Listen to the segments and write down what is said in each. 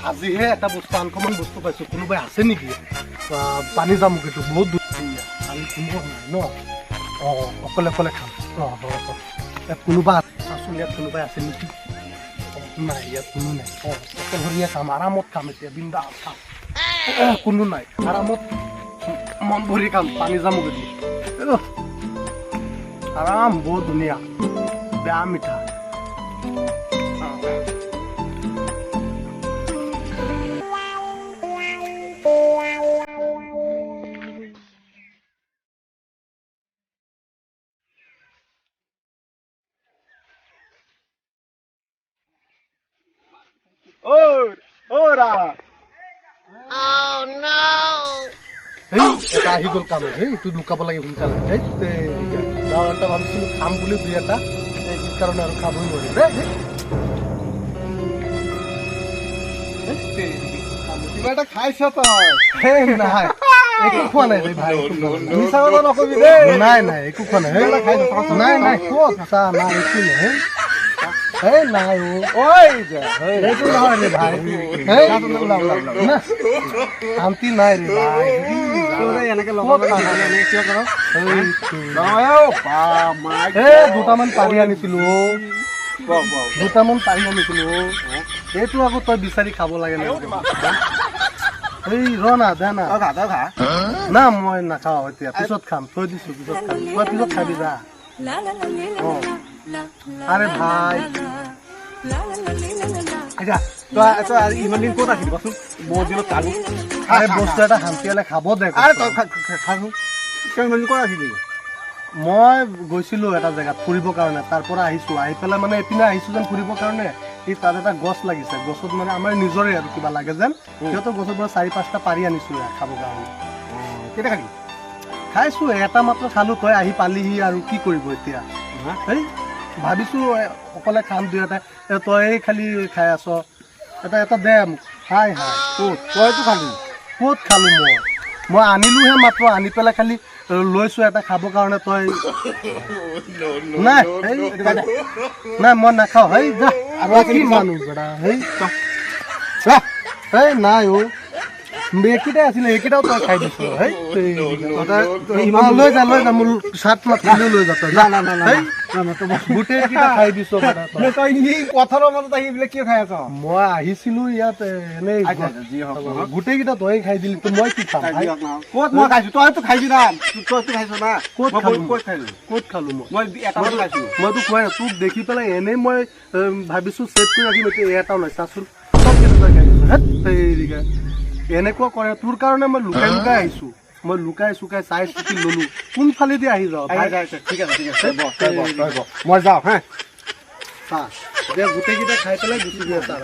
আজিহে এটা বস্তু আনকমন বস্তু পাইছো কোনোবাই আছে নেকি পানী জামুক এইটো বহুত ধুনীয়া আমি কোনোবা নাই ন অকলে অকলে খাম ইয়াত কোনোবা চাচোন ইয়াত কোনোবাই আছে নেকি নাই ইয়াত কোনো নাই অকলশৰীয়া খাম আৰামত খাম এতিয়া বিন্দাছ খাম কোনো নাই আৰামত মন ভৰি খাম পানী জামুক এইটো আৰাম বহুত ধুনীয়া বেয়া মিঠা এটা আহি গ'ল কাম এইটো লুকাব লাগে সোনকালে গাঁৱত ভাবিছিলো খাম বুলি দুই এটা এই কাৰণে আৰু খাবই নোৱাৰিম কিবা এটা খাইছ তই নাই একো খোৱা নাই ভাই নাই নাই একো খোৱা নাই নাই নাই ক'ত চা নাই একো নাই নাই এইটো নহয় ৰে ভাই শান্তি নাই ৰে ভাই দুটামান পাৰি আনিছিলো এইটো আকৌ তই বিচাৰি খাব লাগে এই ৰ না দে না না মই নাখাওঁ এতিয়া পিছত খাম থৈ দিছো পিছত খাম তই পিছত খাবি যা আরে ভাই ইমান দিন ক'ত আহিলি কচোন বহুত দিনত কালো আরে বস্তু এটা শান্তিয়ালে খাব দে আরে তই খালো ইমান দিন ক'ত আহিলি মই গৈছিলো এটা জেগাত ফুৰিবৰ কাৰণে তাৰ পৰা আহিছো আহি পেলাই মানে এপিনে আহিছো যেন ফুৰিবৰ কাৰণে তাত এটা গছ লাগিছে গছত মানে আমাৰ নিজৰে আৰু কিবা লাগে যেন সিহঁতৰ গছৰ পৰা 4-5টা পাৰি আনিছো খাবৰ কাৰণে কেতিয়া খালি খাইছো এটা মাত্ৰ খালো তই আহি পালিহি আৰু কি কৰিব এতিয়া এই ভাবিছো অকলে খাম দুই এটা তই খালি খাই আছ এটা এটা দে মোক হাই হাই ক'ত তইতো খালি ক'ত খালো মই আনিলোহে মাত্ৰ আনি পেলাই খালি লৈছো এটা খাবৰ কাৰণে তই নাই নাই মই নাখাওঁ হেই যা আৰু কি মানুহ বেটা হেই নাই এইকেইটাই আছিলে এইকেইটাও তই খাই দিছ লৈ যা মোৰ চাট মাত লৈ যা তই গোটেইকেইটা খাই দিছ পথাৰৰ মাজত আহি বোলে কিয় খাই আছ মই আহিছিলো ইয়াত এনেই গোটেইকেইটা তই খাই দিলি মই কি খাম ক'ত মই খাইছো তইতো খাইছি না তইতো খাইছ না ক'ত খালো মইতো খোৱাই নাই তোক দেখি পেলাই এনেই মই ভাবিছো ছেভ কৰি ৰাখিম এতিয়া এটাও নাই চাচোন চব কেনেকুৱা খাই দিছো এনেকুৱা কৰে তোৰ কাৰণে মই লুকাই লুকাই আহিছো মই লুকাই চুকাই চাই চিতি ললো কোনফালেদি আহি যাওঁ ঠিক আছে মই যাওঁ হা গোটেইকেইটা খাই পেলাই গুচি গৈ আছে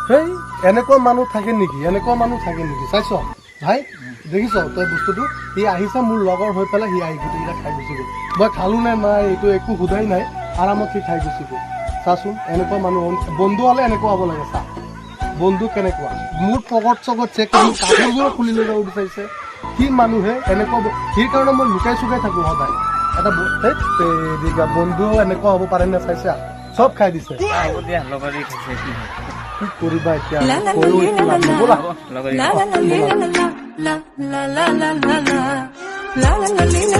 সেই এনেকুৱা মানুহ থাকে নেকি চাইছ ভাই দেখিছ তই বস্তুটো সি আহিছে মোৰ লগৰ হৈ পেলাই সি আহি গোটেইকেইটা খাই গুচি গ'ল মই খালো নে নাই এইটো একো সোধাই নাই আৰামত সি খাই গুচি গ'ল চাচোন এনেকুৱা মানুহ বন্ধু হ'লে এনেকুৱা হ'ব লাগে চা বন্ধু কেনেকুৱা মোৰ পকেট চকত চেক কৰি কাপোৰযোৰো খুলি লৈ যাব বিচাৰিছে কি মানুহে এনেকুৱা সেই কাৰণে মই লুকাই চুকাই থাকো সদায় এটা বন্ধু এনেকুৱা হ'ব পাৰে নে চাইছা চব খাই দিছে কি কৰিবা এতিয়া